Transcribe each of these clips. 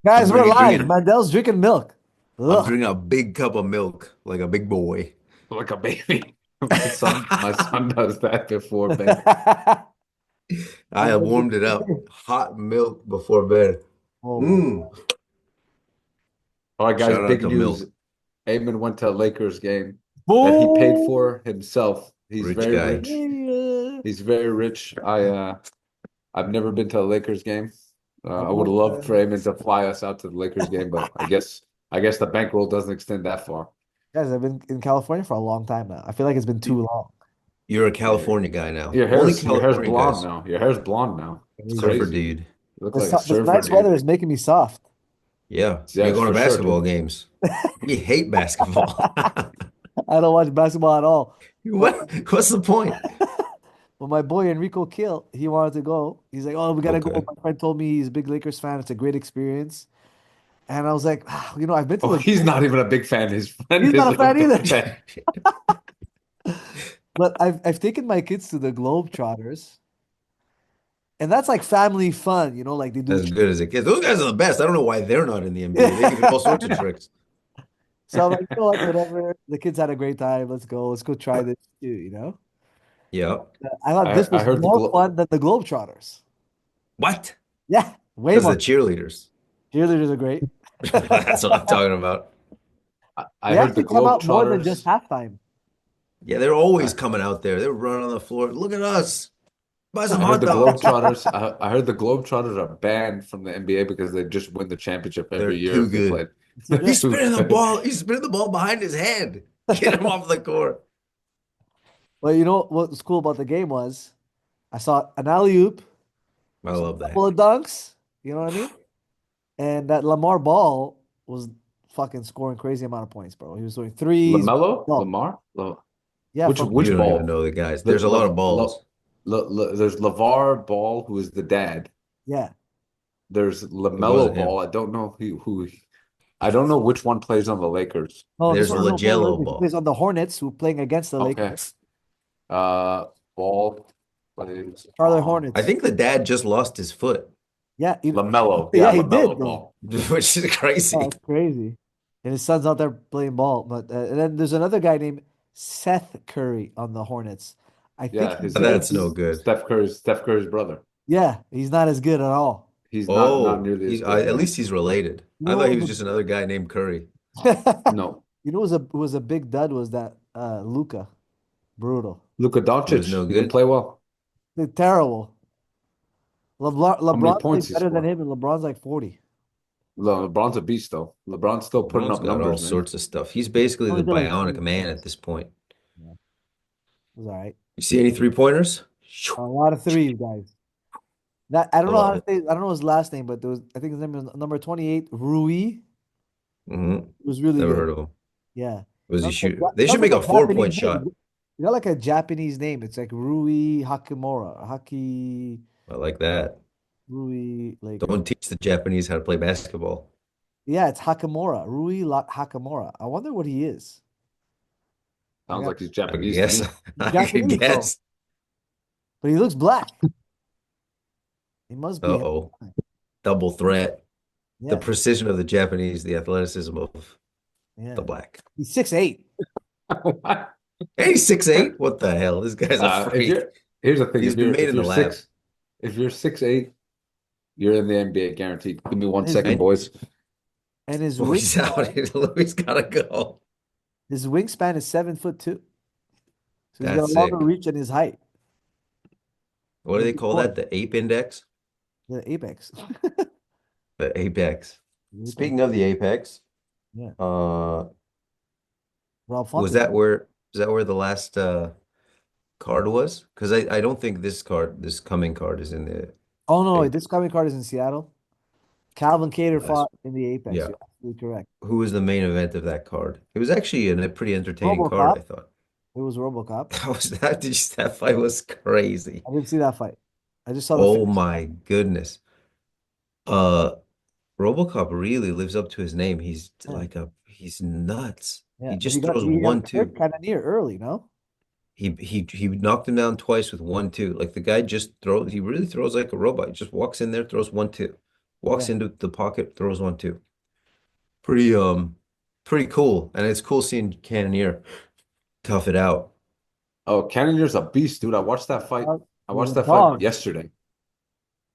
Guys, we're live. drinking. Mandel's drinking milk. I'm Ugh. drinking a big cup of milk, like a big boy. like a baby. My son does that before bed. I have warmed it up. Hot milk before bed. Oh, Mmm. All right, guys, Shout out big to news. milk. Eamon went to a Lakers game that he paid boom. for himself. He's Rich very guy. rich. He's very rich. I've never been to a Lakers game. I I would went, have loved for Eamon to fly us out to the Lakers game, but I guess the bankroll doesn't extend that far. guys, I've been in California for a long time now. I feel like it's been too long. You're a Yeah. California guy now. Your Only hair's California blonde guys. now. Your hair's blonde now. It's Surfer Crazy. crazy. dude. You look like This, a this surfer, nice weather dude. is making me soft. Yeah. You're Yes, going to for sure, basketball dude. games. We hate basketball. I don't watch basketball at all. But, What? What's the point? but my boy Enrico Kill, he wanted to go. He's like, "Oh, we gotta go." Okay. My friend told me he's a big Lakers fan. It's a great experience. And I was like, I've been to Oh, the. he's not even a big fan. His friend He's is not a a fan big either. fan. But I've taken my kids to the Globetrotters. And that's like family fun, like they do. As good as it gets. Those guys are the best. I don't know why they're not in the NBA. They can do all sorts of tricks. So I'm like, whatever. The kids had a great time. Let's go. Let's go try this too. Yeah. I thought this I was heard the more glo fun than the Globetrotters. What? Yeah, way Because more. the cheerleaders. Cheerleaders are great. That's what I'm talking about. I They heard the actually come out more than just Globetrotters. halftime. Yeah, they're always I, coming out there. They're running on the floor. Look at us. Buy some I heard hot the dogs. Globetrotters. I heard the Globetrotters are banned from the NBA because they just win the championship They're every year too if they good. play. It's too They're good. He's too spinning the good. ball. He's spinning the ball behind his head. Get him off the court. Well, you know what was cool about the game was I saw an alley-oop, I saw love a that. couple of dunks, you know what I mean? And that Lamar Ball was fucking scoring crazy amount of points, bro. He was doing threes. LaMelo, No, Lamar, yeah, which from You which don't even ball? know the guys. The There's a lot of balls. There's LeVar Ball, who is the dad. yeah. There's It wasn't LaMelo him. Ball. I don't know I don't know which one plays on the Lakers. No, this There's one no player on the LaJello Lakers. He plays ball. on the Hornets, who playing against the Okay. Lakers. Uh, Ball plays Charlotte on I Hornets. think the dad just lost his foot, Yeah, LaMelo. yeah, Yeah, he did LaMelo though. Ball. which is Oh, crazy. it's crazy. And his son's out there playing ball. But and then there's another guy named Seth Curry on the Hornets. I think Yeah, he his plays. That's no good. Steph Curry's brother. Yeah, he's not as good at all. He's not Oh, nearly as he's good. at Yeah. least he's related. You I know thought he what was was just another guy named Curry. a, No. you know who was a big dud was that Luca. Brutal. Luka He was Doncic. no He didn't good. play well. They're terrible. How many LeBron plays points he better than scored? him, and LeBron's like 40. LeBron's a beast, though. LeBron's still putting LeBron's up got all numbers, man. sorts of stuff. He's basically Only the did like bionic 20 man at points. this point. Yeah, it was all right. You see any 3 pointers? A lot of threes, guys. That I I don't know how love to it. say. I don't know his last name, but there was I think his name was number 28, Rui. Hmm. It was really Never good. heard of him. Yeah. Was he Sounds like, shoot? They should sounds make like a a four Japanese point name. shot. Like a Japanese name. It's like Rui Hakimura. I like that. Rui, like, Don't teach the Japanese how to play basketball. yeah, it's Hakimura. Hakimura. I wonder what he is. I Sounds got like he's I Japanese to guess me. he's I could Japanese, bro. guess. But he looks black. He must be. Uh-oh. Double threat. The Yeah. precision of the Japanese, the athleticism of the Yeah. black. He's 6'8". Hey, 6'8". What the hell? This guy's a If freak. you're Here's the thing, He's been made if in the you're lab. if you're 6'8", you're in the NBA guaranteed. Give me one And his second, And boys. and his oh, he's out. wingspan, Louis gotta go. his wingspan is 7'2". So he's got a That's longer sick. reach than his height. What do But they he's call short. that? The ape index? The apex. The apex. The apex. Speaking of the apex, Yeah. uh, Rob was Fonte. that where the last card was? Because I don't think this coming card is in the Oh no, ape this coming card is in Seattle. Calvin Cater last. fought in the apex. Yeah. You're absolutely correct. Who was the main event of that card? It was actually a pretty entertaining card, RoboCop. I thought. It was RoboCop. That was that fight was crazy. I didn't see that fight. I just saw the Oh finish. my goodness. Uh RoboCop really lives up to his name. Yeah. He's nuts. He Yeah. But just throws he got 1-2. hurt kind of near early, no? He knocked him down twice with 1-2. Like the guy just throws. He really throws like a robot. He just walks in there, throws 1-2. Yeah. Walks into the pocket, throws one too. Pretty pretty cool. And it's cool seeing Cannonier tough it out. Oh, Cannonier's a beast, dude. I watched that fight. I He was watched a that fight dog. yesterday.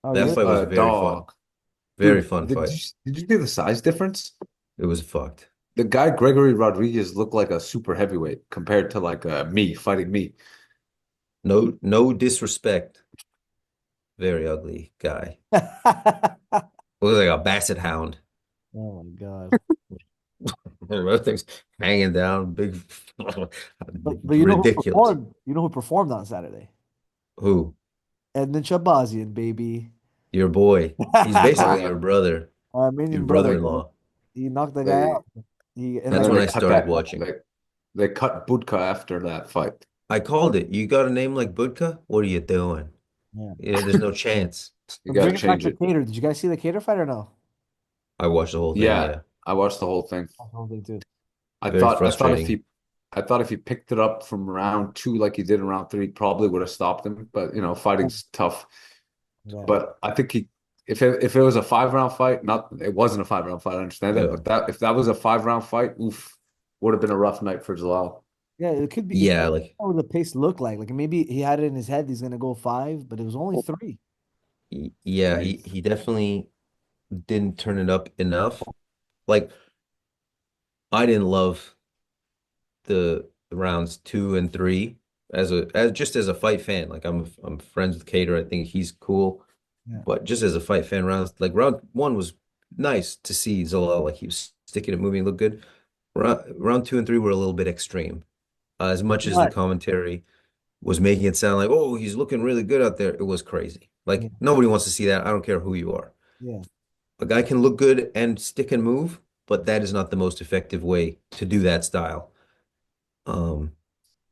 Oh, That He's really? fight was a very fun. dog. Very Dude, fun fight. did you see the size difference? It was fucked. The guy Gregory Rodriguez looked like a super heavyweight compared to like me fighting me. No disrespect. Very ugly guy. Looks like a basset hound. Oh my God. Other things hanging down, big, But you know who ridiculous. performed? You know who performed on Saturday? Who? Edmund Shabazian, baby. Your boy. He's Oh basically yeah. your brother, your Armenian brother. brother-in-law. He knocked the guy They out. He in and That's like then when they I cut started that watching. they cut Budka after that fight. I called it. You got a name like Budka? What are you doing? yeah. Yeah, there's no chance. You But got to bringing back change the it. Cater, did you guys see the Cater fight or no? I watched the whole thing, Yeah, yeah. I watched the whole thing. That's the whole thing too. Very I thought frustrating. if he picked it up from round two like he did in round three, probably would have stopped him. But you know, fighting's tough. Yeah. But I think he if it was a 5 round fight, not it wasn't a 5 round fight, I understand that. Yeah. But that if that was a 5 round fight, oof, would have been a rough night for Zalal. Yeah, it could be. I Yeah, don't like know what the pace looked like. Like maybe he had it in his head he's gonna go five, but it was only three. yeah, Jeez. he definitely didn't turn it up enough. Like I didn't love the rounds two and three as just as a fight fan. Like I'm friends with Cater. I think he's cool. Yeah. But just as a fight fan, round one was nice to see Zalal. Like he was sticking and moving, looked good. Round two and three were a little bit extreme. As much as the But commentary was making it sound like, oh, he's looking really good out there, it was crazy. yeah, Like nobody wants to see that. I don't care who you are. yeah. A guy can look good and stick and move, but that is not the most effective way to do that style. Um,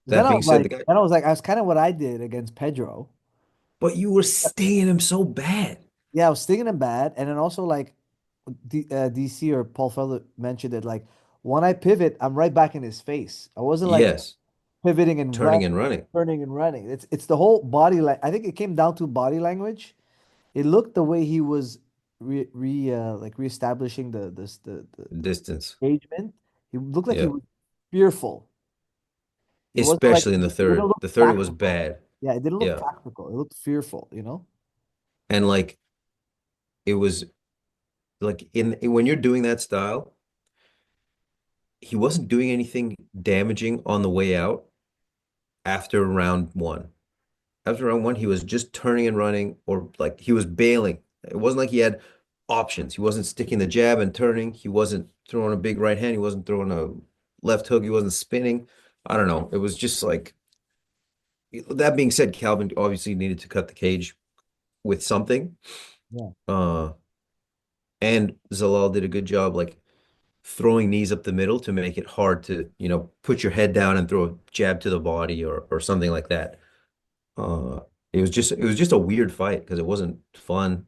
Then that I being was said, like, the guy, then I was like, that's kind of what I did against Pedro. but you were stinging him so bad. Yeah, I was stinging him bad, and then also like DC or Paul Felder mentioned it. Like when I pivot, I'm right back in his face. I wasn't like Yes, pivoting and turning running, and running. turning and running. It's the whole body. Like I think it came down to body language. It looked the way he was like reestablishing the Distance. engagement. He looked like he Yeah. was fearful. It wasn't like Especially in the it didn't third. look The third was tactical. bad. Yeah, it didn't look Yeah. tactical. It looked fearful, you know? And like it was like when you're doing that style, he wasn't doing anything damaging on the way out after round one. After round one, he was just turning and running, or like he was bailing. It wasn't like he had options. He wasn't sticking the jab and turning. He wasn't throwing a big right hand. He wasn't throwing a left hook. He wasn't spinning. I don't know. It was just like that being said, Calvin obviously needed to cut the cage with something. Yeah. Uh, and Zalal did a good job like throwing knees up the middle to make it hard to, put your head down and throw a jab to the body or something like that. Uh, it was just a weird fight because it wasn't fun.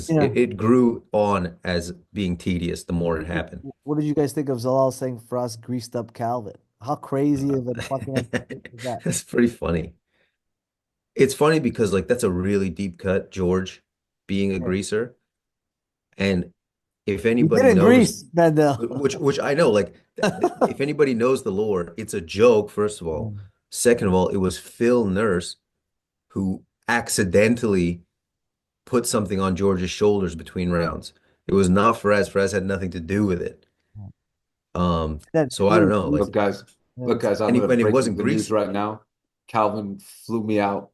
Yeah. It grew on as being tedious the more it happened. What did you guys think of Zalal saying for us greased up Calvin? How crazy of a fucking entertainment is that? That's pretty funny. It's funny because like that's a really deep cut, George being a Yeah. greaser. And if He anybody didn't knows, grease, Mandel. which I know, like if anybody knows the lore, it's a joke, first of all. Second of all, it was Phil Nurse who accidentally put something on George's shoulders between rounds. It was not Faraz. Faraz had nothing to do with it. Then So I don't really know. Like, Look, guys, yeah, I'm and gonna it break wasn't the news grease. right now. Calvin flew me out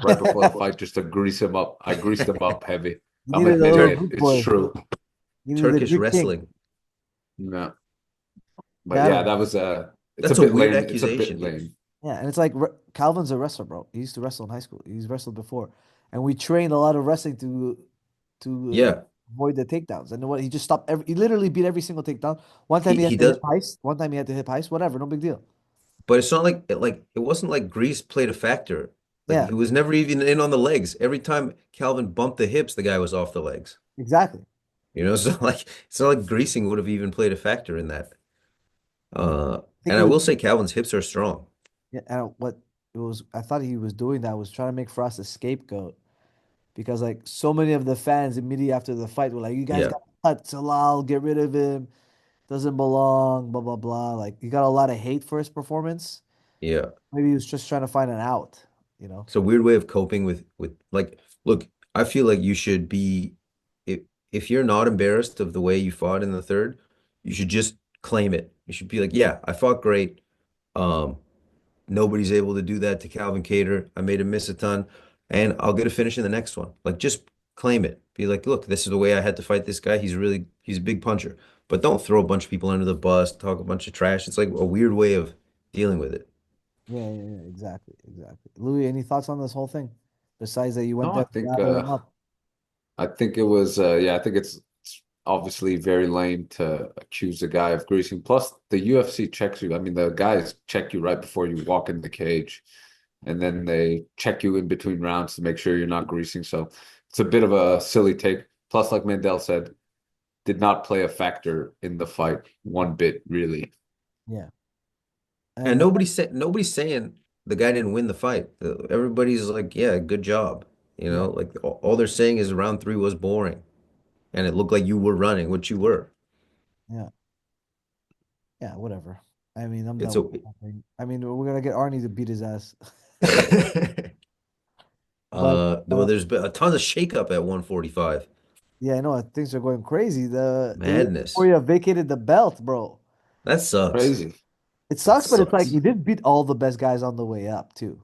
right before the fight just to grease him up. I greased him up heavy. you I'm needed a admitting little Tur it. Greek It's boy. true. You needed a Turkish Greek king. wrestling. Yeah. But Yeah, I yeah, don't that know. was it's a That's a bit weird lame. It's a bit accusation. lame. Yeah, and it's like Calvin's a wrestler, bro. He used to wrestle in high school. He's wrestled before, and we trained a lot of wrestling to Yeah, avoid the takedowns. And what he just stopped every. He literally beat every single takedown. One time he he had he to hip does, heist. One time he had to hip heist. Whatever, no big deal. but it's not like it wasn't like grease played a factor. Like Yeah, he was never even in on the legs. Every time Calvin bumped the hips, the guy was off the legs. exactly. So like it's not like greasing would have even played a factor in that. I think And he I was. will say Calvin's hips are strong. Yeah, and what it was. I thought he was doing that was trying to make Frost a scapegoat because like so many of the fans immediately after the fight were like, "You guys Yeah, got to cut Salal, get rid of him, doesn't belong, blah blah blah." Like he got a lot of hate for his performance. yeah. Maybe he was just trying to find an out, you know? It's a weird way of coping with like, look, I feel like you should be if if you're not embarrassed of the way you fought in the third, you should just claim it. You should be like, yeah, I fought great. Um, Nobody's able to do that to Calvin Cater. I made him miss a ton, and I'll get a finish in the next one. Like, just claim it. Be like, look, this is the way I had to fight this guy. He's a big puncher. But don't throw a bunch of people under the bus, talk a bunch of trash. It's like a weird way of dealing with it. Yeah, yeah, yeah, exactly, exactly. Louis, any thoughts on this whole thing? Besides that, you went No, I there to think gather him up. I think it was yeah, I think it's obviously very lame to accuse a guy of greasing. Plus, the UFC checks you. I mean, the guys check you right before you walk in the cage, and then they check you in between rounds to make sure you're not greasing. So it's a bit of a silly take. Plus, like Mandel said, did not play a factor in the fight one bit, really. Yeah, And and nobody's saying the guy didn't win the fight. Everybody's like, yeah, good job. You yeah, know, like all they're saying is round three was boring, and it looked like you were running, which you were. yeah, yeah, whatever. I mean, I'm It's done a with the whole thing. I mean, we're gonna get Arnie to beat his ass. But well, there's been a ton of shakeup at 145. yeah, I know things are going crazy. The Madness. Poirier vacated the belt, bro. That sucks. Crazy. It That sucks, but it's like sucks. he did beat all the best guys on the way up too.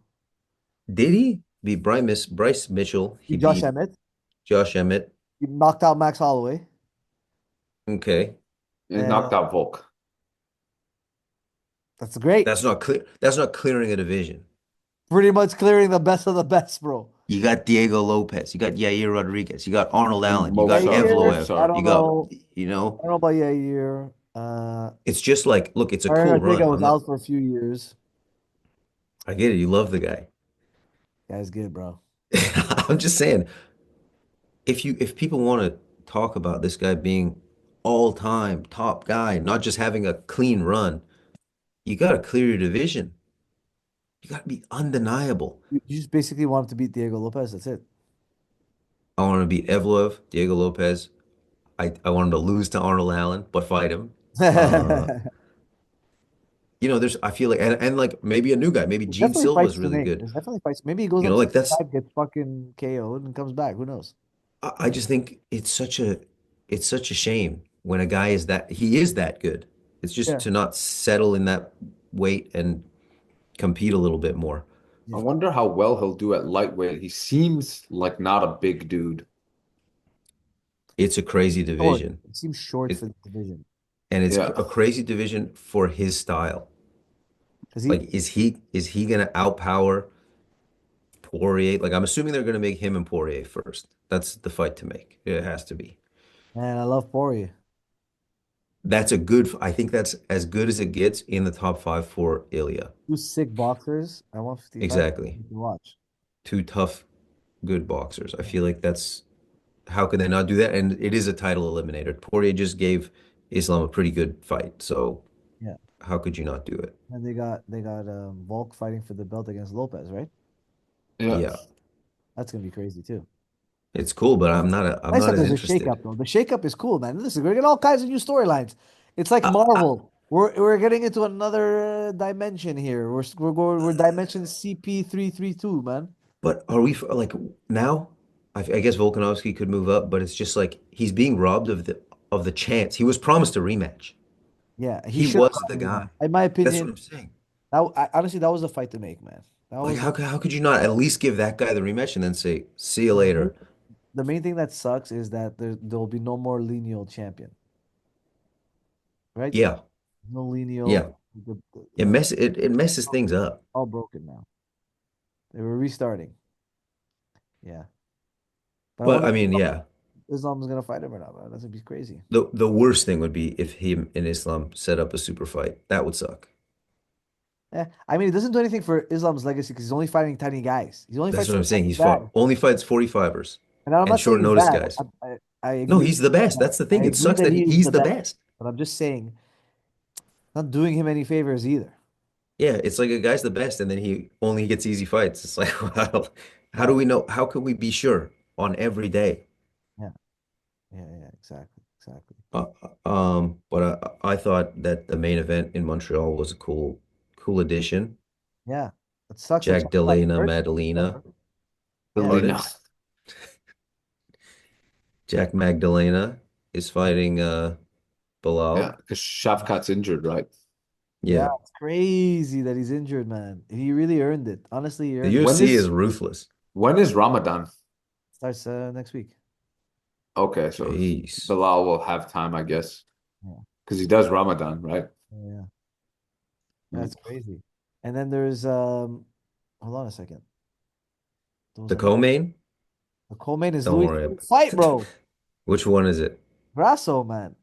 Did he beat Bryce Mitchell? He He Josh beat Emmett. Josh Emmett. He knocked out Max Holloway, Okay. He and knocked out Volk. that's great. That's not clear. That's not clearing a division. Pretty much clearing the best of the best, bro. You got Diego Lopez. You got Yair Rodriguez. You got Arnold And Allen. You got Yair, Evloev. I Mosar. You don't got, know. you I know, don't know about Yair. it's just like, look, it's a Aaron cool Ortega run. was out for a few years. I get it. You love the guy. Guy's good, bro. I'm just saying, if people want to talk about this guy being all-time top guy, not just having a clean run, you got to clear your division. You got to be undeniable. You just basically want him to beat Diego Lopez. That's it. I want to beat Evloev, Diego Lopez. I want him to lose to Arnold Allen, but fight him. Uh, there's I feel like and like maybe a new guy, maybe There's Gene definitely Silva is fights to really make. good. There's definitely fights. Maybe he goes up Like that's 65, gets fucking KO'd and comes back. Who knows? I just think it's such a shame when a guy he is that good. It's just Yeah. to not settle in that weight and compete a little bit more. I Yeah. wonder how well he'll do at lightweight. He seems like not a big dude. It's a crazy Short. division. It seems short It for the division. and it's Yeah. a crazy division for his style. Because Like is he gonna outpower Poirier? Like I'm assuming they're gonna make him and Poirier first. That's the fight to make. It has to be. man, I love Poirier. I think that's as good as it gets in the top five for Ilya. Two sick boxers at 155. Exactly. You can watch. Two tough, good boxers. I feel like how could they not do that? And it is a title eliminator. Poirier just gave Islam a pretty good fight. So Yeah. how could you not do it? And they got Volk fighting for the belt against Lopez, right? Yeah. Yeah. That's gonna be crazy too. It's cool, but I'm Nice not that as there's a interested. shakeup though. The shakeup is cool, man. Listen, we're getting all kinds of new storylines. It's like I, Marvel. We're getting into another dimension here. We're dimension CP332, man. but are we like now? I guess Volkanovski could move up, but it's just like he's being robbed of the chance. He was promised a rematch. Yeah, he He should have was the gotten a rematch. guy. In my That's what opinion, I'm saying. honestly that was a fight to make, man. That Like was how could you not at least give that guy the rematch and then say, see you the main, later? the main thing that sucks is that there'll be no more lineal champion, right? Yeah, No lineal. yeah. It messes things up. All broken now. They were restarting. Yeah, but I But wonder I if mean, yeah. Islam's gonna fight him or not, man. That's gonna be crazy. The worst thing would be if him and Islam set up a super fight. That would suck. Yeah, I mean, it doesn't do anything for Islam's legacy because he's only fighting tiny guys. He's only That's fights what I'm some saying. tiny He's guys, fought only fights 45ers and I'm and not saying short he's notice bad. guys. I No, agree. he's the best. That's the I thing. It agree sucks that that he is he's the the best, best. but I'm just saying, not doing him any favors either. Yeah, it's like a guy's the best and then he only gets easy fights. It's like, well, how Yeah, do we know? How can we be sure? on every day. Yeah, yeah, exactly, exactly. But I thought that the main event in Montreal was a cool addition. Yeah, it sucks that Jack China got Delana hurt. Madalena. Yeah, Selena. Pardon? Jack Magdalena is fighting Yeah, Bilal. because Shavkat's injured, right? yeah, Yeah. it's crazy that he's injured, man. He really earned it. Honestly, he The earned it. When UFC is is ruthless. when is Ramadan? Starts next week. Okay, so Jeez. Bilal will have time, I guess, Yeah, because he does Ramadan, right? yeah, Mm. that's crazy. And then there's hold on a second. There was The another. co-main? The co-main is Don't Louis worry. fight, bro. Which one is it? Grasso, man.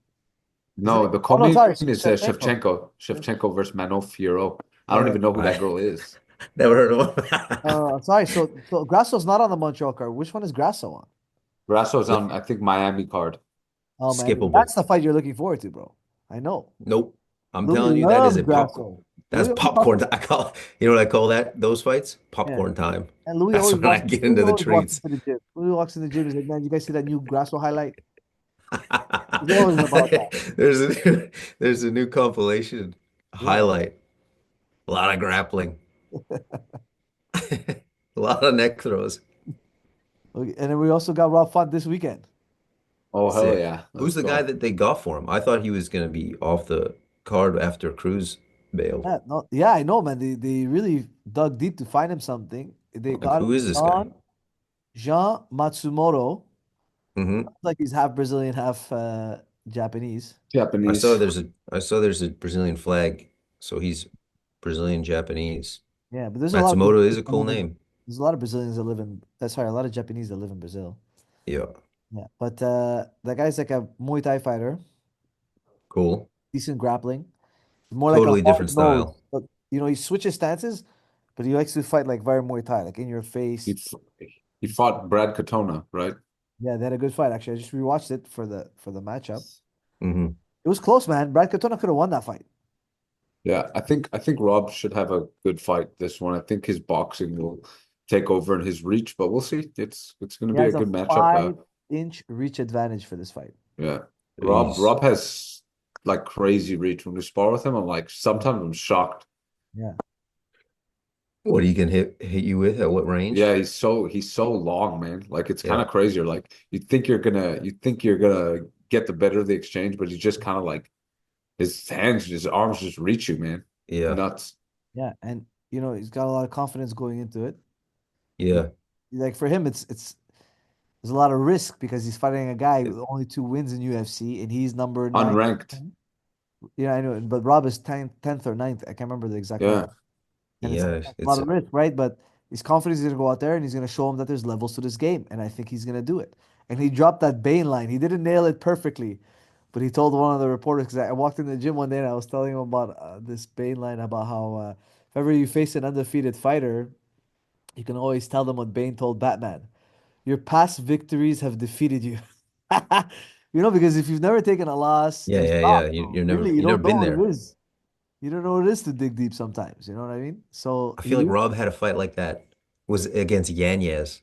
Isn't No, it? the Oh no, co-main sorry, is Shevchenko. Shevchenko. Shevchenko versus Manon Fiorot. I don't Yeah, even know who that I girl is. never heard of him. sorry. So Grasso's not on the Montreal card. Which one is Grasso on? Grasso's The on, I think, Miami card. Oh man, skippable. that's the fight you're looking forward to, bro. I know. Nope. I'm Louis telling you, that is loves a popcorn. Grasso. That's Louis always popcorn. wants, I call, you know what I call that? Those fights? yeah, Popcorn time. and Louis That's always when I walks. get Louis into the always walks treats. into the gym. Louis walks in the gym. He's like, "Man, you guys see that new Grasso highlight?" He's always about that. There's there's a new compilation Yeah. highlight. A lot of grappling. A lot of neck throws. Okay, and then we also got Rob Font this weekend. Oh, hell Sick. yeah. Who's Let's the guy go. that they got for him? I thought he was going to be off the card after Cruz bailed. Yeah, no, yeah, I know, man. They really dug deep to find him something. They Like, got who is this guy? Jean Matsumoto. Hmm. Like he's half Brazilian, half Japanese. Japanese. I saw there's a Brazilian flag, so he's Brazilian Japanese. Yeah, but there's a lot of Matsumoto is Brazilians a that cool live in. name. There's a lot of Brazilians that live in. Sorry, a lot of Japanese that live in Brazil. Yeah, Yeah, but that guy's like a Muay Thai fighter, cool. decent grappling, more like a Totally different hard nose. style. But he switches stances, but he likes to fight like very Muay Thai, like in your He, face. f- he fought Brad Katona, right? Yeah, they had a good fight actually. I just rewatched it for the matchup. Hmm. It was close, man. Brad Katona could have won that fight. Yeah, I think Rob should have a good fight this one. I think his boxing will take over in his reach, but we'll see. It's going to He be a has a good matchup. 5-inch reach advantage for this fight. Yeah, Rob Jeez. Rob has like crazy reach. When we spar with him, I'm like sometimes I'm shocked. Yeah, What he can hit you with at what range? Yeah, he's so long, man. Like it's kind Yeah, of crazy. Like you think you're gonna get the better of the exchange, but he's just kind of like his arms just reach you, man. yeah, Nuts. yeah, and he's got a lot of confidence going into it. yeah. Like for him, it's there's a lot of risk because he's fighting a guy with only 2 wins in UFC, and he's number nine. Unranked. Yeah, I know, but Rob is 10th or ninth. I can't remember the exact Yeah. number. And it's Yeah, a lot it's of risk, right? But he's confident he's gonna go out there and he's gonna show him that there's levels to this game, and I think he's gonna do it. And he dropped that Bane line. He didn't nail it perfectly, but he told one of the reporters because I walked in the gym one day and I was telling him about this Bane line about how if ever you face an undefeated fighter, you can always tell them what Bane told Batman. Your past victories have defeated you. Because if you've never taken a loss, yeah, there's yeah, not, yeah. bro. Really, you You never don't know been what there. it is. You don't know what it is to dig deep sometimes. You know what I mean? So I feel like he, Rob had a fight like that. Was against Yanez,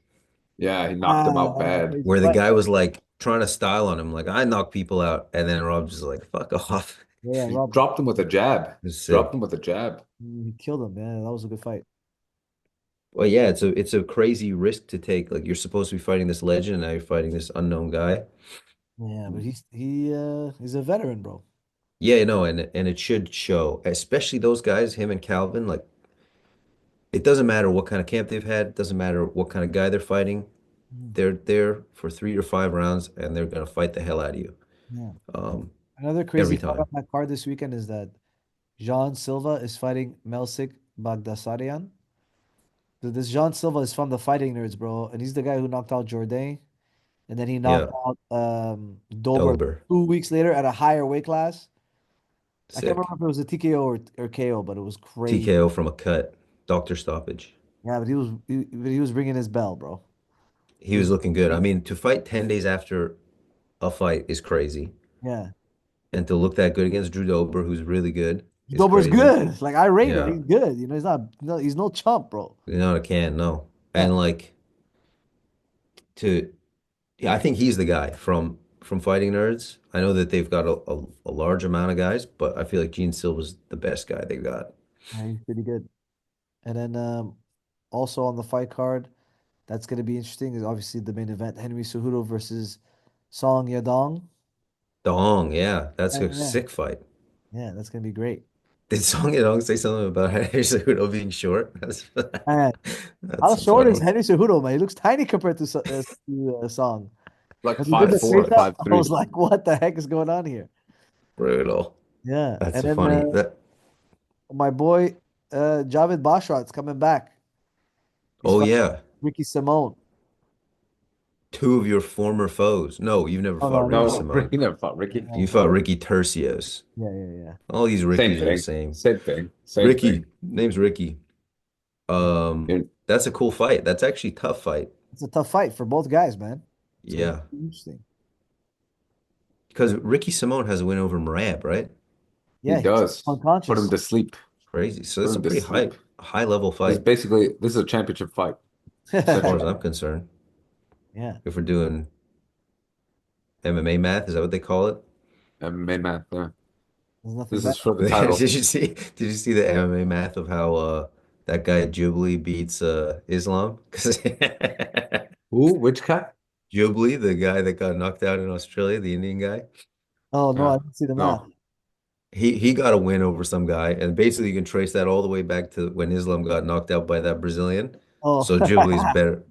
Yeah, he knocked him out that was a bad. crazy where the fight. guy was like trying to style on him, like I knock people out, and then Rob's just like, fuck off. Yeah, yeah, He Rob, dropped him with a jab. It's Dropped him sick. with a jab. he killed him. Yeah, that was a good fight. Well, yeah, it's a crazy risk to take. Like you're supposed to be fighting this legend, and now you're fighting this unknown guy. Yeah, but he's a veteran, bro. Yeah, no, and it should show, especially those guys, him and Calvin. Like it doesn't matter what kind of camp they've had, it doesn't matter what kind of guy they're fighting. Mhm. They're there for 3 or 5 rounds, and they're gonna fight the hell out of you. Yeah. Um, Another crazy every card on time. that card this weekend is that Jean Silva is fighting Melsik Bagdasaryan. This Jean Silva is from the Fighting Nerds, bro, and he's the guy who knocked out Jourdain, and then he knocked Yeah, out Dober Dober, 2 weeks later at a higher weight class. I can't sick. remember if it was a TKO or KO, but it was crazy. TKO from a cut, doctor stoppage. Yeah, but he was ringing his bell, bro. He He was was looking good. I mean, to fight 10 days after a fight is crazy. yeah. And to look that good against Drew Dober, who's really good, is Dober's crazy. good. Like I rate him. Yeah, He's good. He's not he's no chump, bro. not a can, no. Yeah. And like to Yeah, I think he's the guy from Fighting Nerds. I know that they've got a large amount of guys, but I feel like Gene Silva's the best guy they got. Yeah, he's pretty good. And then also on the fight card, that's going to be interesting. Is obviously the main event: Henry Cejudo versus Song Yadong. Dong, yeah, that's a Yeah, sick fight. yeah, that's going to be great. Did Song Yadong say something about Henry Cejudo being short? And how That's short is funny. Henry Cejudo, man? He looks tiny compared to, Song. Like When he did five the That's four, face up, five I three. was like, "What the heck is going on here?" brutal. Yeah, That's and so then funny. That my boy Javid Basharat's coming back. He's oh fighting yeah, Ricky Simone. two of your former foes. No, you've never Oh fought no, Ricky No, Simone. Ricky never fought Ricky. You no. fought Ricky Tercios. Yeah, yeah, yeah. All these Same Rickies are the thing. same. Same thing. Same thing. Ricky, name's Ricky. Yeah. You're- That's a cool fight. That's actually a tough fight. It's a tough fight for both guys, man. It's gonna Yeah, be interesting. because Ricky Simone has a win over Marab, right? he Yeah, he's does. Put him unconscious. to sleep. Crazy. So Put it's a him to pretty sleep. high level This is fight basically this is a championship fight, as far as essentially. I'm concerned. Yeah, If we're doing MMA math, is that what they call it? MMA man. Yeah. there's nothing This better. is for the Did title. you see the MMA math of how that guy Jubilee beats Islam? 'Cause Who? Which cat? Jubilee, the guy that got knocked out in Australia, the Indian guy, Oh no, Yeah. I didn't see the math. No. he got a win over some guy, and basically you can trace that all the way back to when Islam got knocked out by that Brazilian. Oh, So Jubilee's better.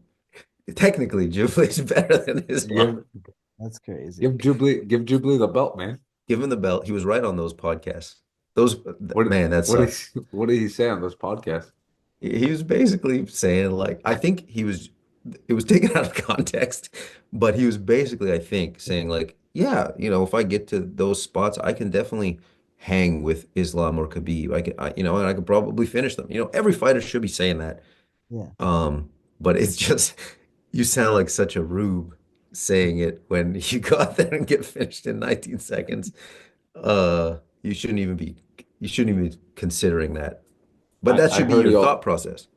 Technically, Jubilee's better than Islam. Give that's crazy. give Jubilee the belt, man. Give him the belt. He was right on those podcasts. Those What man, that what did sucks. what did he say on those podcasts? He was basically saying like I think he was it was taken out of context, but he was basically I think saying like yeah, if I get to those spots, I can definitely hang with Islam or Khabib. And I could probably finish them. Every fighter should be saying that. Yeah, Um, but it's just you sound like such a rube saying it when you go out there and get finished in 19 seconds. You shouldn't even be considering that. But I, that I should be heard your he thought al process.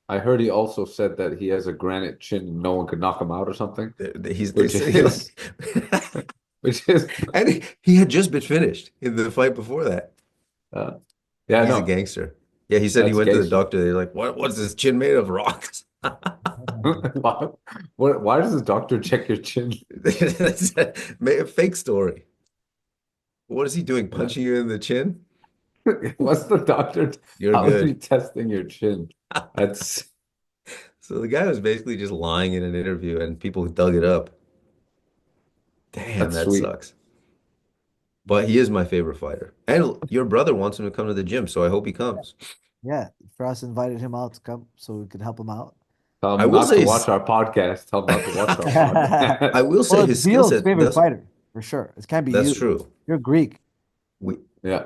I heard he also said that he has a granite chin and no one could knock him out or something, They which say is like, which is and he had just been finished in the fight before that. uh, yeah, He's a no, gangster. Yeah, he said he that's went to the gangster. doctor. They're like, what's this chin made of rocks? Why does the doctor check your chin? That's a fake story. What is he doing? Punching you in the chin? What's the doctor? You're How is he good. testing your chin? That's So the guy was basically just lying in an interview and people dug it up. Damn, that's that sweet. sucks. But he is my favorite fighter. And your brother wants him to come to the gym, so I hope he comes. yeah. Frost invited him out to come so we could help him out. Tell I him will not to say watch our podcast. Tell him not to watch our I podcast. will Well, say it's his skill Beal's set favorite does fighter for sure. It can't be that's you. true. You're Greek. We Yeah,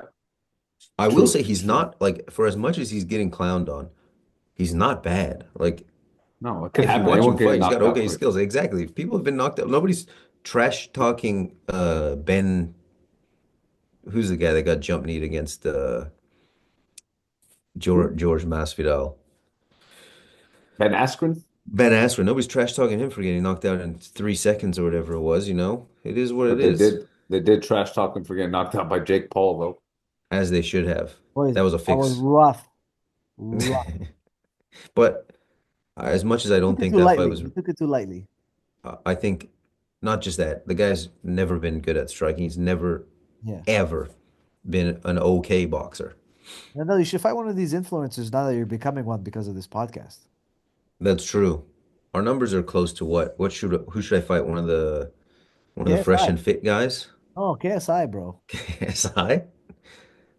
I will true, say he's true. not like for as much as he's getting clowned on, he's not bad. Like No, it could if you happen. watch Anyone him can fight, get he's got knocked out okay quick. skills. Exactly. People have been knocked out. Nobody's trash talking Ben, who's the guy that got jump kneed against George Masvidal. Ben Askren, Ben Askren, nobody's trash talking him for getting knocked out in 3 seconds or whatever it was. It is what it but they is, did they did trash talk him for getting knocked out by Jake Paul though. as they should have. Boys, That was a that was fix. rough. Rough. But as much as I don't Took it think too that fight lightly. was, He took it too lightly. I think not just that, the guy's never been good at striking. He's never, Yeah. ever been an okay boxer. No, you should fight one of these influencers now that you're becoming one because of this podcast. That's true. Our numbers are close to what? Who should I fight? One of the fresh KSI. and fit guys? Oh, KSI, bro. KSI?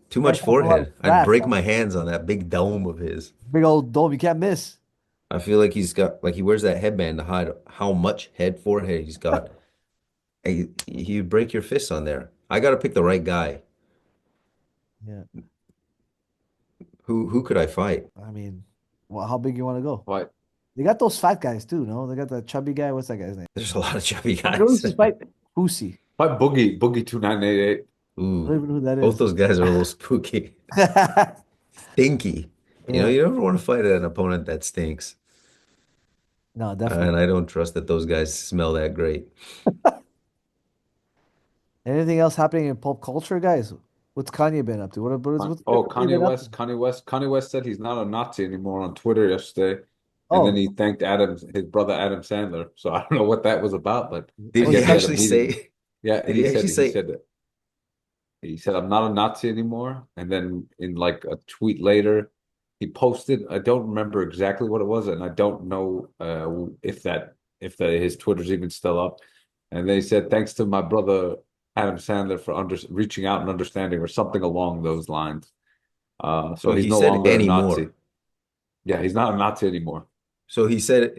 Too Guy much talks a lot of forehead. I'd trash. break my hands on that big dome of his. Big old dome. You can't miss. I feel like he wears that headband to hide how much forehead he's got. He'd break your fists on there. I got to pick the right guy. Yeah. Who could I fight? I mean, well, how big you want to go? Why They got those fat guys too, no? They got the chubby guy. What's that guy's name? There's a lot of chubby Why don't we guys. just fight Pussy? Boogie 2988? I Ooh, don't even know who that both is. those guys are a little spooky. Stinky. Yeah. You never want to fight an opponent that stinks. No, definitely. And I don't trust that those guys smell that great. Anything else happening in pop culture, guys? What's Kanye been up to? What's Oh, Kanye been up to? Kanye West said he's not a Nazi anymore on Twitter yesterday, and then Oh, he thanked his brother Adam Sandler. So I don't know what that was about, but I Did oh, he he guess he had thanked a actually meeting. say, Yeah, did and he actually say, he said I'm not a Nazi anymore. And then in like a tweet later, he posted. I don't remember exactly what it was, and I don't know if his Twitter's even still up. And they said thanks to my brother Adam Sandler for reaching out and understanding, or something along those lines. So oh, he's he no said longer a Nazi. anymore. Yeah, he's not a Nazi anymore. He said,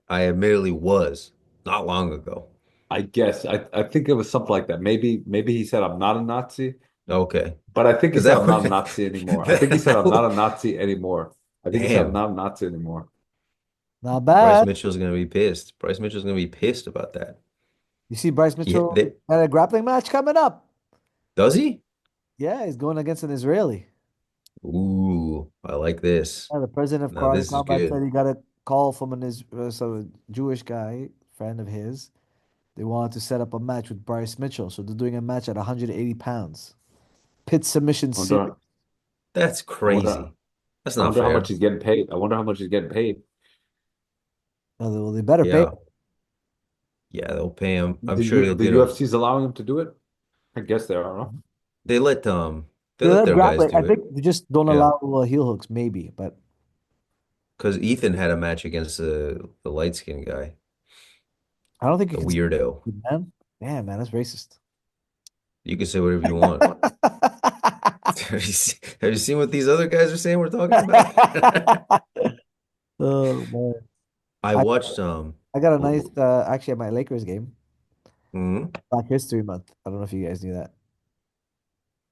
I admittedly was not long ago. I guess I think it was something like that. Maybe he said I'm not a Nazi, Okay. but I think he Because said that I'm not a would, Nazi anymore. I think he said that I'm not would, a Nazi anymore. I think he said I'm damn, not a Nazi anymore. not Bryce bad. Mitchell's gonna be pissed. Bryce Mitchell's gonna be pissed about that. You see Bryce He Mitchell they, had a grappling match coming up. does he? Yeah, he's going against an Israeli. Ooh, I like this. Yeah, the president of Now Karate this is Combat said good. he got a call from some Jewish guy, friend of his. They wanted to set up a match with Bryce Mitchell, so they're doing a match at 180 pounds. Pit submission I series. wonder, That's I wonder, crazy. That's I not wonder how much fair. he's getting paid. I wonder how much he's getting paid. Well, they better pay. Yeah. Yeah, they'll pay him. I'm sure The he'll the get a UFC's allowing him to do it? I guess they are, huh? they let um they They let let their guys grappling. I do it. think they just don't Yeah. allow heel hooks, maybe. But Because Ethan had a match against the light skinned guy, I don't think you the can say weirdo. that, man. Damn, man, that's racist. You can say whatever you want. Have you seen what these other guys are saying we're talking about? Oh man, I I watched I got a w- nice w- actually at my Lakers game, mhm, Black History Month. I don't know if you guys knew that.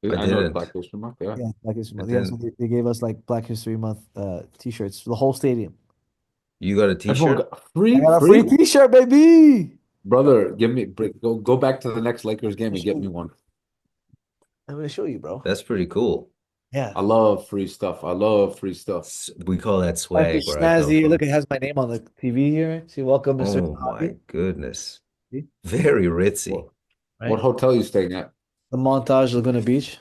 I I know it's Black didn't. History Month, yeah. Yeah, Black History I Month. Yeah, so didn't. they gave us like Black History Month t-shirts for the whole stadium. You got a Everyone t-shirt? got I free, got a free free? t-shirt, baby. Brother, go back to the next Lakers Let game me and show get you. me one. I'm gonna show you, bro. That's pretty cool. Yeah. I love free stuff. I love free stuff. We call that Like swag it's where I come snazzy. Look, from. it has my name on the TV here. See, welcome, Mr. Oh Sahabi. my goodness. See? Very What ritzy. what Right? hotel you staying at? The Montage Laguna Beach.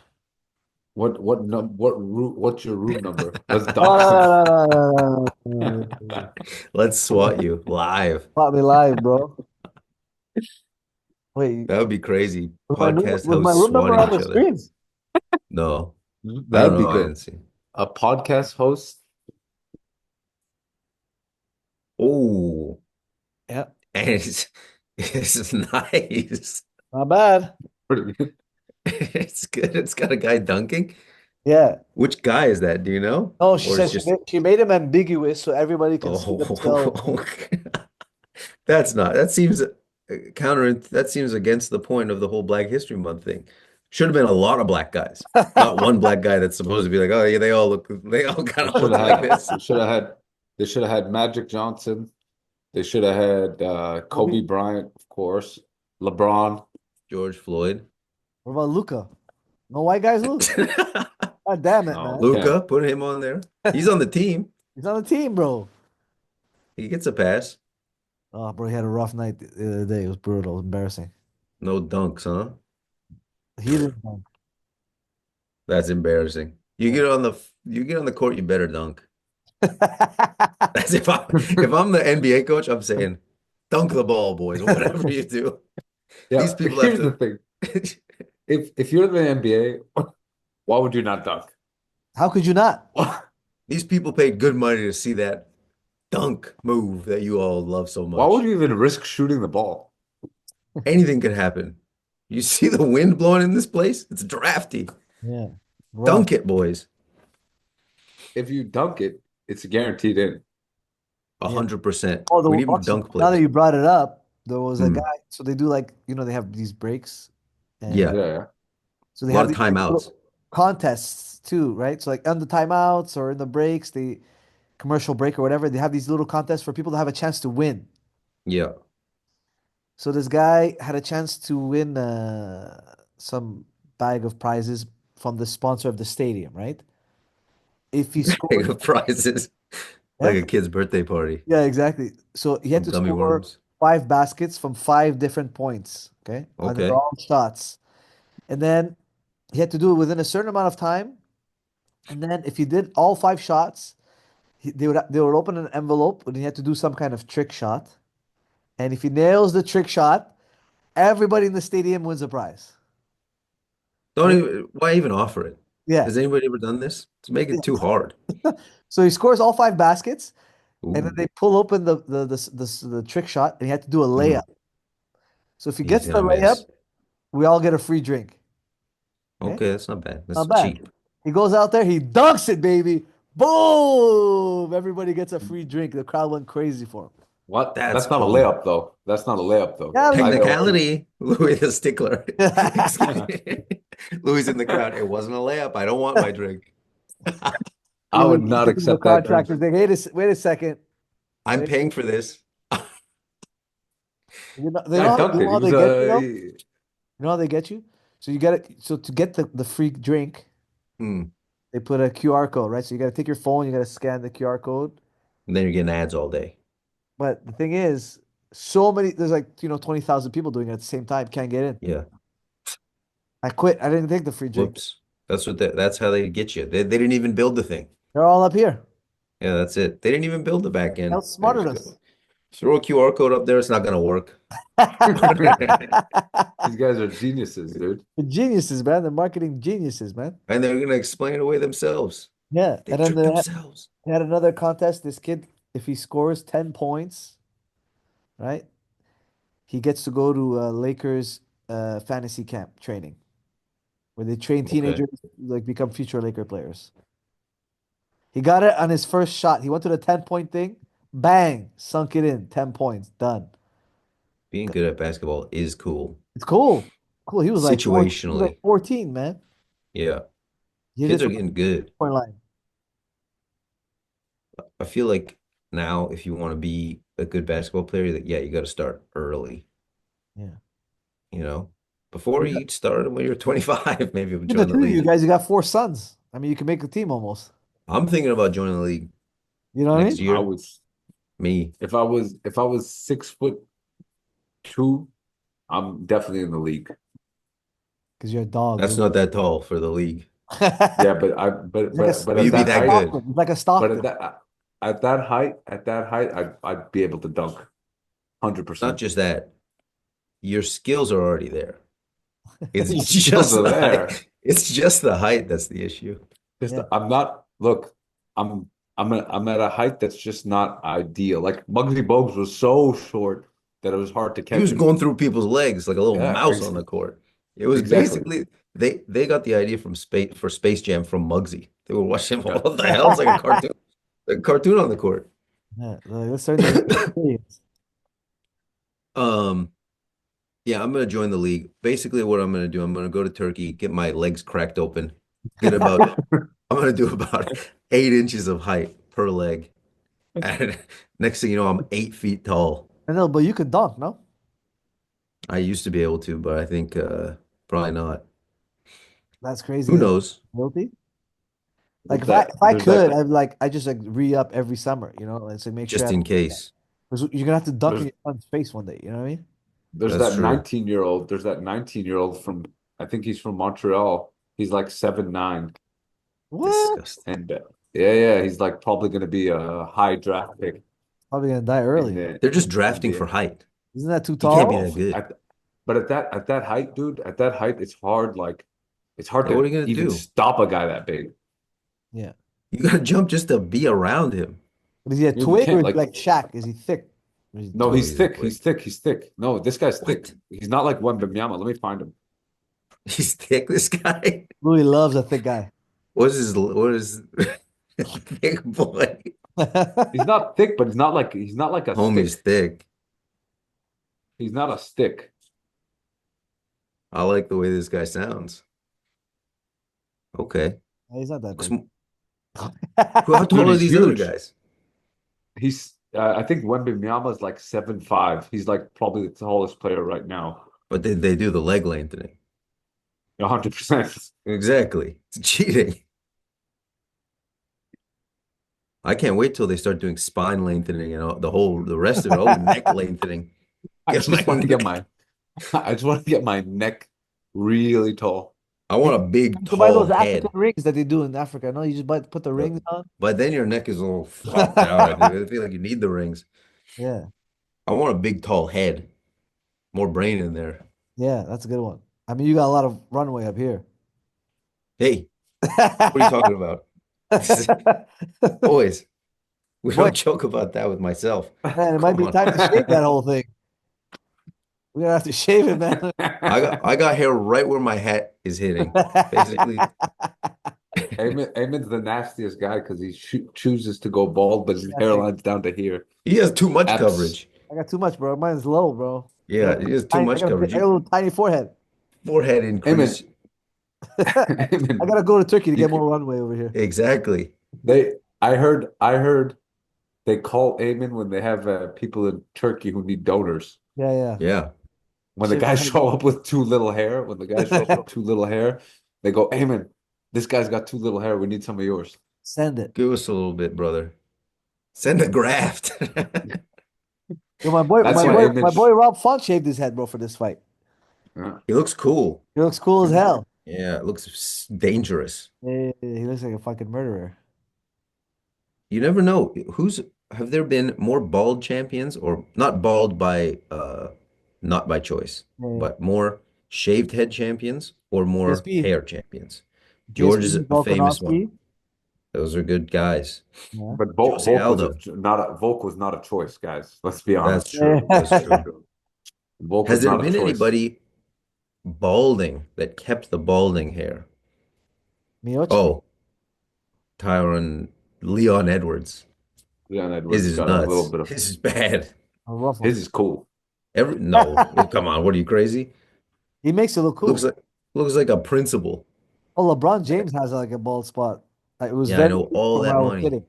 What's your room number? Let's Oh, dox you. no, no, no, no, no, no, no. Let's swat you live. Caught me live, bro. Wait, That would be crazy. Podcast was my hosts room number swatting on each the other. screens? No, I don't That'd be know. I good. didn't see. A podcast host. Oh, Yeah, and it's nice. not bad. Pretty good. It's good. It's got a guy dunking. Yeah. Which guy is that? Do you know? No, she Or it's said just she made him ambiguous so everybody can see themselves. oh, that's not. That seems counter. That seems against the point of the whole Black History Month thing. Should have been a lot of black guys, not one black guy that's supposed to be like, oh yeah, they all kind They of should look have like had this. they should have had Magic Johnson. They should have had Kobe Kobe. Bryant, of course. LeBron. George Floyd. What about Luca? No white guys, Luke. God damn it, No, man. can't. Luca, put him on there. He's on the team. He's on the team, bro. He gets a pass. Oh, bro, he had a rough night the other day. It was brutal, embarrassing. No dunks, huh? He didn't know. That's embarrassing. You get on the court, you better dunk. That's if I'm the NBA coach, I'm saying dunk the ball, boys, whatever you do. Yeah, These people have here's the to thing. If you're in the NBA, why would you not dunk? How could you not? these people paid good money to see that dunk move that you all love so Why would much. you even risk shooting the ball? Anything could happen. You see the wind blowing in this place? It's drafty. Yeah. Rough. Dunk it, boys. If you dunk it, it's guaranteed in. 100%. Oh, We need more actually, dunk now that players. you brought it up, there was a guy. Hmm. So they do like, they have these breaks, and Yeah. Yeah, yeah. so they A lot have of these like, timeouts. little contests too, right? So like on the timeouts or in the breaks, the commercial break or whatever, they have these little contests for people to have a chance to win. Yeah. So this guy had a chance to win some bag of prizes from the sponsor of the stadium, right? If he Bag scored, of prizes. Like Yeah, a kid's birthday party. yeah, exactly. So he had Some to gummy score worms. 5 baskets from 5 different points. Okay, and they're Okay. all shots. And then he had to do it within a certain amount of time. And then if he did all 5 shots, they would open an envelope and he had to do some kind of trick shot. And if he nails the trick shot, everybody in the stadium wins a prize. Don't And even, why even offer it? yeah, Has anybody ever done this? To make it too hard. so he scores all 5 baskets, and then Ooh. they pull open the trick shot, and he had to do a layup. Mhm. So if he He's gets the gonna layup, miss. we all get a free drink. Okay, Okay, that's not bad. That's not bad. cheap. He goes out there, he dunks it, baby. Boom! Everybody gets a free drink. The crowd went crazy for him. What? That's That's not a cool. layup though. That's not a layup though. Yeah, you I make know. Technicality, Louis the stickler. Excuse it. me. Louis in the crowd. It wasn't a layup. I don't want my drink. I Louis would gets not into the accept that drink. contractors. They wait a second. I'm Wait, paying for this. Yeah, I dunked you know it. He how was they get you a. though? You know how they get you? So you get it. So to get the free drink, Hmm. they put a QR code, right? So you got to take your phone, you got to scan the QR code. And then you're getting ads all day. But the thing is, so many, there's like, 20,000 people doing it at the same time, can't get in. Yeah. I quit. I didn't take the free drink. Whoops. That's how they get you. They didn't even build the thing. They're all up here. Yeah, that's it. They didn't even build the back They end. They outsmarted just us. go throw a QR code up there. It's not gonna work. These guys are geniuses, dude. The geniuses, man. The marketing geniuses, man. And they're gonna explain it away themselves. Yeah. They And then tricked themselves. they had another contest. This kid, if he scores 10 points, right, he gets to go to Lakers fantasy camp training where they train Okay. teenagers like become future Laker players. He got it on his first shot. He went to the 10-point thing. Bang, sunk it in. 10 points. Done. Being good at basketball is cool. It's cool. Cool. He was like Situationally. 14, man. Yeah. He hit it Kids are from the getting good. point line. I feel like now if you want to be a good basketball player, that yeah, you got to start early, Yeah. you know. Before you start when you're 25, maybe you would The join the two of you league. guys, you got 4 sons. I mean, you can make a team almost. I'm thinking about joining the league You know what I next mean? I year. was Me. if I was 6'2", I'm definitely in the league. Because you're a dog. That's You're not that tall for the league. Yeah, but I but like a, but but Will at you be that he's like a that height, good? Stockton. He's like a but Stockton. at that height, I'd be able to dunk Not 100%. just that. Your skills are already there. It's Your skills just are the there. height. It's just the height that's the issue. Just Yeah. I'm not look, I'm at a height that's just not ideal. Like Muggsy Bogues was so short that it was hard to He catch was him. going through people's legs like a little Yeah, mouse on the court. It was exactly. basically they got the idea from Space Jam from Muggsy. They were watching him. Yeah. What the hell? It's like a cartoon on the court. Yeah. Like, let's turn this into experience. Um, yeah, I'm gonna join the league. Basically, what I'm gonna do, I'm gonna go to Turkey, get my legs cracked open, get about. I'm gonna do about 8 inches of height per leg, and next thing you know, I'm 8 feet tall. And no, but you could dunk, no? I used to be able to, but I think probably not. That's crazy Who though. knows? Guilty. Like There's if I there's could, that I just like re-up every summer, and so make sure I Just in don't. case. 'Cause you're gonna have to dunk in there's your son's face one day. You know what I mean? there's That's that true. 19-year-old, from I think he's from Montreal. He's like 7'9", What? Disgusting. and yeah, he's like probably going to be a high draft pick Probably gonna die in early. the They're just in drafting for the height. Isn't that too He can't be tall? that no good. but at that height, dude, at that height, it's hard. Like it's hard Yeah, what to are you gonna even do? stop a guy that big. Yeah. You gotta jump just to be around him. But is he a You twig or can't is he like like Shaq? Is he thick? Or is he no, twig? Oh, he's he's a thick. twig. He's thick. No, this guy's thick. What? He's not like Wembanyama. Let me find him. He's thick, this guy. Louis loves a thick guy. What is thick boy? He's not thick, but he's not like a Homie's stick. thick. He's not a stick. I like the way this guy sounds. Okay. He's not that big. Sm- How Dude, tall are he's these other huge. guys? He's I think Wembanyama is like 7'5". He's like probably the tallest player right now. But they do the leg lengthening. 100%. Exactly. It's cheating. I can't wait till they start doing spine lengthening and the rest of it. Oh, neck lengthening. I Get my just want to get neck. my I just want to get my neck really tall. I You want a big, can buy tall those African head. rings that they do in Africa. No, you just put the But rings on. but then your neck is all flopped out. I feel like you need the rings. Yeah, I want a big, tall head. More brain in there. yeah, that's a good one. I mean, you got a lot of runway up here. Hey, what are you talking about? Boys, we Boy, don't joke about that with myself. man, it might Come be on. time to shave that whole thing. We're gonna have to shave it, man. I got hair right where my hat is hitting. Basically, Eamon's the nastiest guy because he chooses to go bald, but his Nothing. hairline's down to here. he has too much Abs. coverage. I got too much, bro. Mine's low, bro. Yeah, he has too I much got coverage. I got a little tiny forehead. Forehead Eamon, increase. I Eamon, gotta go to Turkey to you get more runway over here. Exactly. I heard they call Eamon when they have people in Turkey who need donors. Yeah, yeah. Yeah. When the Shave guys my head. show up with too little hair, when the guys show up with too little hair, they go, Eamon, this guy's got too little hair. We need some of yours. Send it. Give us a little bit, brother. Send a graft. Yo, my boy, That's my why boy, Eamon. my boy Rob Font shaved his head, bro, for this fight. Yeah. He looks cool. He looks cool as hell. Yeah, it looks dangerous. He looks like a fucking murderer. You never know. Have there been more bald champions or not bald by not by choice, Yeah. but more shaved head champions or more GSP, hair champions? George is GSP, a famous one. Volkanovski. Those are good guys. Yeah. But Jose Volk was Aldo. Volk was not a choice, guys. Let's be That's honest. true. That's true. Volk Has was there not a been choice. anybody balding that kept the balding hair? Miocic. Oh, Tyron Leon Edwards. Leon His Edwards is got a little nuts. bit of His is bad. A rough one. his is cool. No, come on. What are you crazy? He makes it look Looks cool. like looks like a principal. Oh, LeBron James has like a bald spot. It was Yeah, I very know deep all from where that I was money. sitting.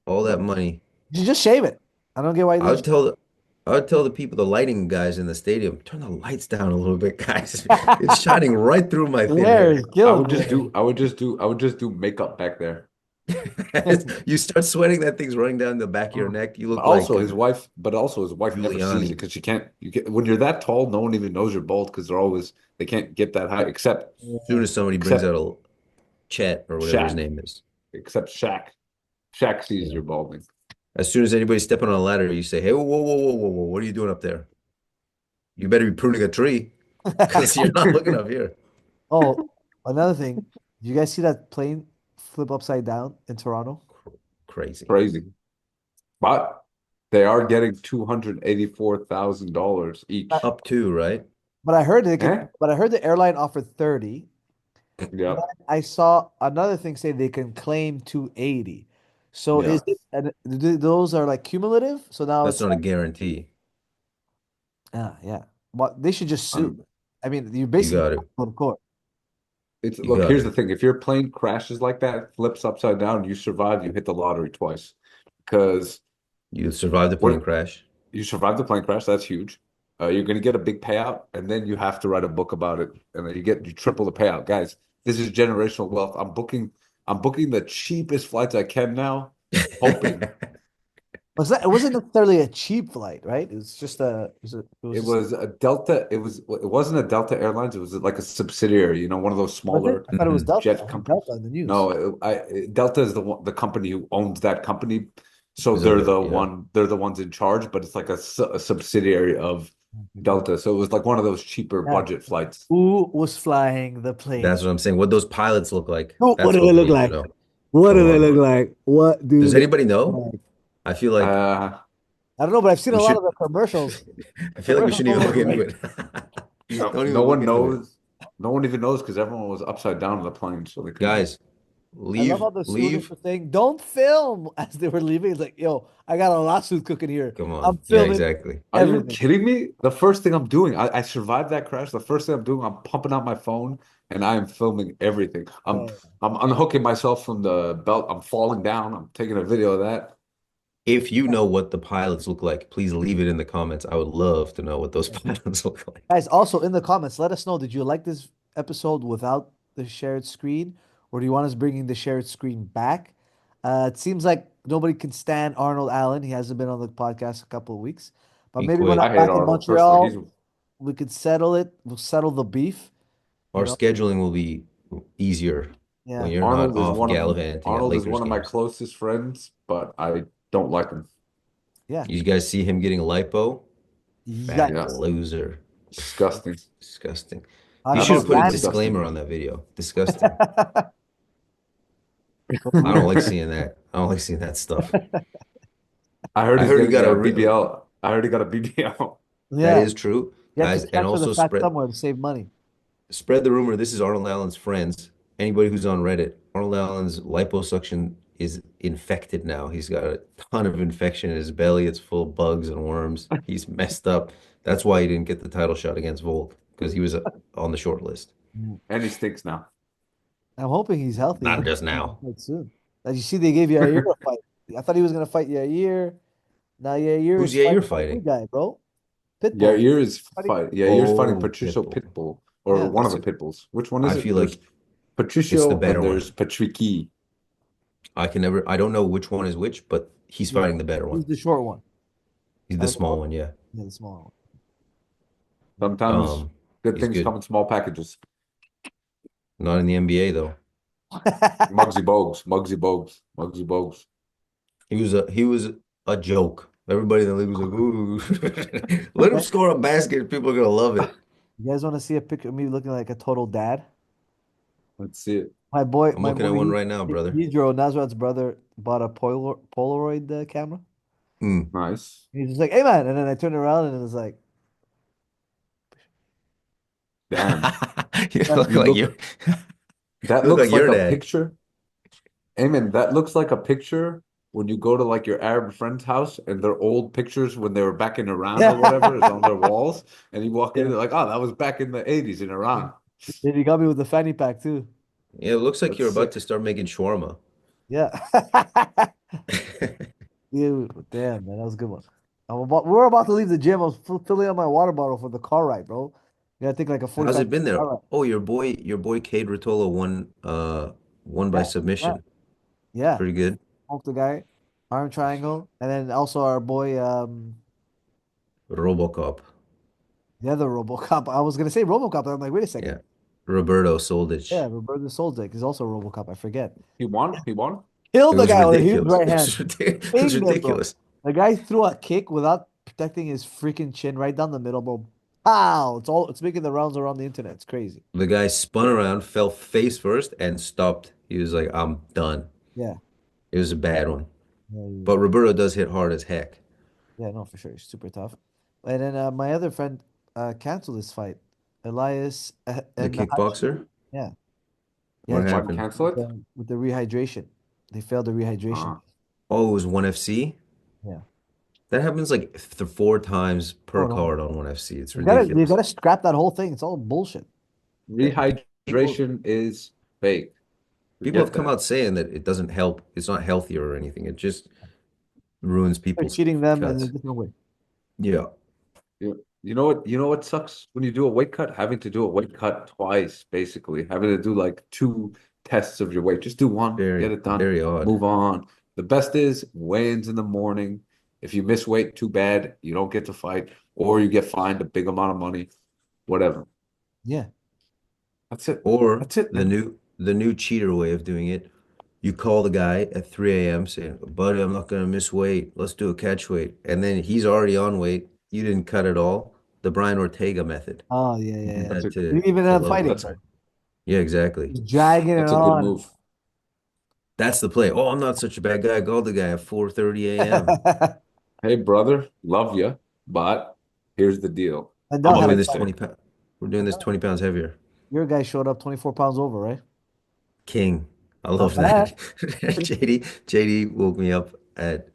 All that money. You should just shave it. I don't get why you I didn't. would tell the I would tell the people, the lighting guys in the stadium, turn the lights down a little bit, guys. It's shining right through my thin Glare hair. is killing me. I would just do makeup back there. You start sweating, that thing's running down the back of your Oh. neck. You look like But also his wife never sees it Giuliani. because you get when you're that tall, no one even knows you're bald because they can't get that high As soon as somebody brings out except a Chet or whatever his Shaq, name is. except Shaq. Shaq sees Yeah. you're balding. As soon as anybody's stepping on a ladder, you say, "Hey, whoa, whoa, whoa, whoa, whoa, whoa, what are you doing up there? You better be pruning a tree because you're not looking up here." Oh, another thing. Did you guys see that plane flip upside down in Toronto? Crazy. Crazy. But they are getting $284,000 Uh, each. Up two, right? But I heard Eh? but I heard the airline offered 30. And Yeah. then I saw another thing say they can claim 280. So Yeah. is it and those are like cumulative? So now That's it's not a like, guarantee. yeah. But they should just sue. Um, I mean, you You basically got it. go to court. You look, got here's the it. thing. If your plane crashes like that, flips upside down, you survive, you hit the lottery twice. Because You survived the plane what crash. you survive the plane crash, that's huge. You're gonna get a big payout, and then you have to write a book about it, and then you triple the payout. Guys, this is generational wealth. I'm booking the cheapest flights I can now, hoping It wasn't necessarily a cheap flight, right? It was it just was a Delta. It wasn't a Delta Airlines. It was like a subsidiary, one of those was it? smaller I thought it was Mhm. Delta. I jet heard companies. Delta in the news. No, Delta is the company who owns that company, so Is under, yeah. they're the ones in charge, but it's like a subsidiary of Delta. So it was like one of those cheaper Yeah. budget flights. Who was flying the plane? That's what I'm saying. What those pilots look like. What That's do they what we look need to like? know. What Come do they on. look like? What do Does they anybody know? look like? I feel like Uh, I don't know, but I've seen we a lot of should the commercials. I The feel like we commercials shouldn't don't even look look into great. it. no, Don't no even look one into it. knows. No one even knows because everyone was upside down on the plane, so they couldn't. Guys, I love leave, how the stewardess leave. was saying, "Don't film" as they were leaving. It's like, yo, I got a lawsuit cooking here. Come I'm on. Yeah, filming exactly. Are you everything. kidding me? The first thing I'm doing, I survived that crash. The first thing I'm doing, I'm pumping out my phone and I am filming everything. Yeah. I'm unhooking myself from the belt. I'm falling down. I'm taking a video of that. If you know what the pilots look like, please leave it in the comments. I would love to know what those pilots look like. Guys, also in the comments, let us know. Did you like this episode without the shared screen, or do you want us bringing the shared screen back? It seems like nobody can stand Arnold Allen. He hasn't been on the podcast a couple of weeks. But He maybe when quit. I I'm hate back in Arnold personally. Montreal, we could settle it. We'll settle the beef. You Our know? scheduling will be easier when Yeah. you're not Arnold is off one of gallivanting at Arnold is Lakers one of my games. closest friends, but I don't like him. Yeah. You guys see him getting lipo? Fat Yeah, Yikes. loser. disgusting. Disgusting. You should have put a Absolutely Outstanding. disgusting. disclaimer on that video. Disgusting. But I we- don't like seeing that. I don't like seeing that stuff. I heard I he's heard he getting got a a real. BBL. I heard he got a BBL. That yeah. is true, You have to guys. And censor the also fat somewhere to save money. spread the rumor. This is Arnold Allen's friends. Anybody who's on Reddit, Arnold Allen's liposuction is infected now. He's got a ton of infection in his belly. It's full of bugs and worms. He's messed up. That's why he didn't get the title shot against Volk because he was on the short list. Mm. And he stinks now. I'm hoping he's healthy Not and just now. fight soon. As you see, they gave Yair a fight. I thought he was gonna fight Yair. Now Yair Who's is Yair fighting that new fighting? guy, bro. Pitbull. Fighting- Yair's fighting Oh, Patricio Pitbull. Pitbull or Yeah. one of the Pitbulls. Which one I is it? feel There's like it's the Patricio better and one. there's Patricky. I don't know which one is which, but he's Yeah. fighting the better one. He's the short one. He's the And small one, yeah. yeah, the small Sometimes good He's things good. come in small packages. Not in the NBA though. one. Muggsy Bogues, Muggsy Bogues, Muggsy Bogues. He was a joke. Everybody in the league was like, "Ooh, let him score a basket. People are gonna love it." You guys want to see a picture of me looking like a total dad? Let's see it. I'm My looking boy, at one right now, brother. Hidro, Nazrat's brother, bought a Polaroid camera. Mm. Nice. He's just like, "Hey man," and then I turned around and it was like, Damn. You "That's look You like look, you. that You look like looks like your a dad. picture. Amen. That looks like a picture when you go to like your Arab friend's house and their old pictures when they were back in Iran or whatever is on yeah, their walls. And you walk in, yeah." they're like, oh, that was back in the 80s in Iran. Then he got me with the fanny pack too. Yeah, it looks like That's you're about to sick. start making shawarma. Yeah. Dude, damn, man, that was a good one. We're about to leave the gym. I was filling up my water bottle for the car ride, bro. You gotta take like a How's 45 it been minute there? car ride. Oh, your boy Cade Rotolo won by Yeah, yeah, submission. yeah. Pretty good. Smoke the guy, arm triangle, and then also our boy, Robocop. the other RoboCop. I was gonna say RoboCop, but I'm like, wait a second. Yeah. Roberto Yeah, Soldic. Roberto Soldic is also RoboCop. I forget. He won. He won. Killed It the was guy with a huge ridiculous. right It hand. was ridiculous. It was Pinged him, bro. ridiculous. The guy threw a kick without protecting his freaking chin right down the middle, bro. Pow! It's making the rounds around the internet. It's crazy. The guy spun around, fell face first, and stopped. He was like, I'm done. Yeah. It was a bad one. Yeah, But Roberto does hit hard as heck. yeah, no, for sure. He's super tough. And then my other friend canceled this fight. Elias The and kickboxer? yeah. Yeah, What Why'd happened? cancel it? with the rehydration. They failed the rehydration. Uh, Oh, it was 1FC? Yeah. That happens like th 4 times per Oh no. card on 1FC. It's You ridiculous. gotta scrap that whole thing. It's all bullshit. People rehydration is fake. We people get have come that. out saying that it doesn't help. It's not healthier or anything. It just ruins They're people's cheating them in a cuts. different way. Yeah. You know what? You know what sucks when you do a weight cut? Having to do a weight cut twice, basically. Having to do like two tests of your weight. Just do one, get Very, it done, very odd. move on. The best is weigh-ins in the morning. If you miss weight, too bad. You don't get to fight, or you get fined a big amount of money. Whatever. Yeah. That's it. Or That's it, the man. new cheater way of doing it. You call the guy at 3 a.m. saying, "Buddy, I'm not gonna miss weight. Let's do a catch weight." And then he's already on weight. You didn't cut at all. The Brian Ortega method. Oh yeah, He yeah, did yeah. That's that a You didn't even to end up Logan. fighting. that's Yeah, exactly. He's dragging it that's a good on. move. That's the play. Oh, I'm not such a bad guy. I called the guy at 4:30 a.m. Hey, brother, love you, but here's the deal. And I'm they'll We're a have doing to this mixed fight. 20 fan. pound. We're doing this 20 pounds heavier. Your guy showed up 24 pounds over, right? King. I Not love bad. that. JD woke me up at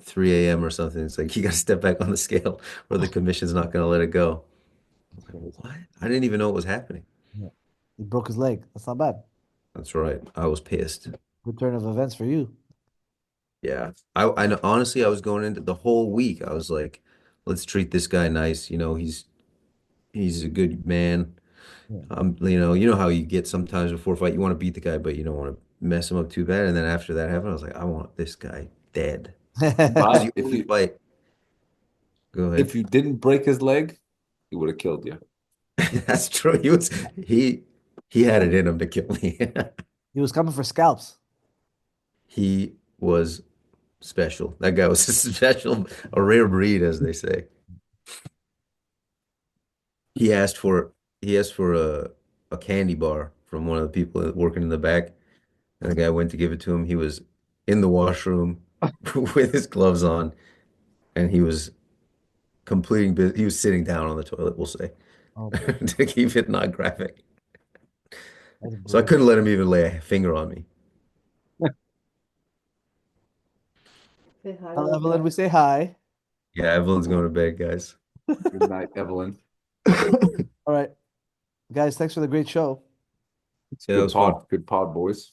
3 a.m. or something. It's like you got to step back on the scale or the commission's not going to let it go. That's I'm like, crazy. what? I didn't even know what was happening. Yeah. He broke his leg. That's not bad. That's right. I was pissed. Good turn of events for you. Yeah. Honestly, I was going into the whole week. I was like, let's treat this guy nice. He's a good man. Yeah. You know how you get sometimes before a fight, you want to beat the guy, but you don't want to mess him up too bad. And then after that happened, I was like, I want this guy dead. Because But you only fight. Go ahead. if you didn't break his leg, he would have killed you. That's true. He had it in him to kill me. He was coming for scalps. He was special. That guy was special, a rare breed, as they say. He asked for he asked for a candy bar from one of the people working in the back, and the guy went to give it to him. He was in the washroom with his gloves on, and he was he was sitting down on the toilet, we'll say, Oh boy, to keep it not graphic. that's So I brutal. couldn't let him even lay a finger on me. Say hi, Tell Evelyn Luca. we say hi. Yeah, Evelyn's going to bed, guys. Good night, Evelyn. All right, guys, thanks for the great show. It's a Yeah, that good was fun. pod. Good pod, boys.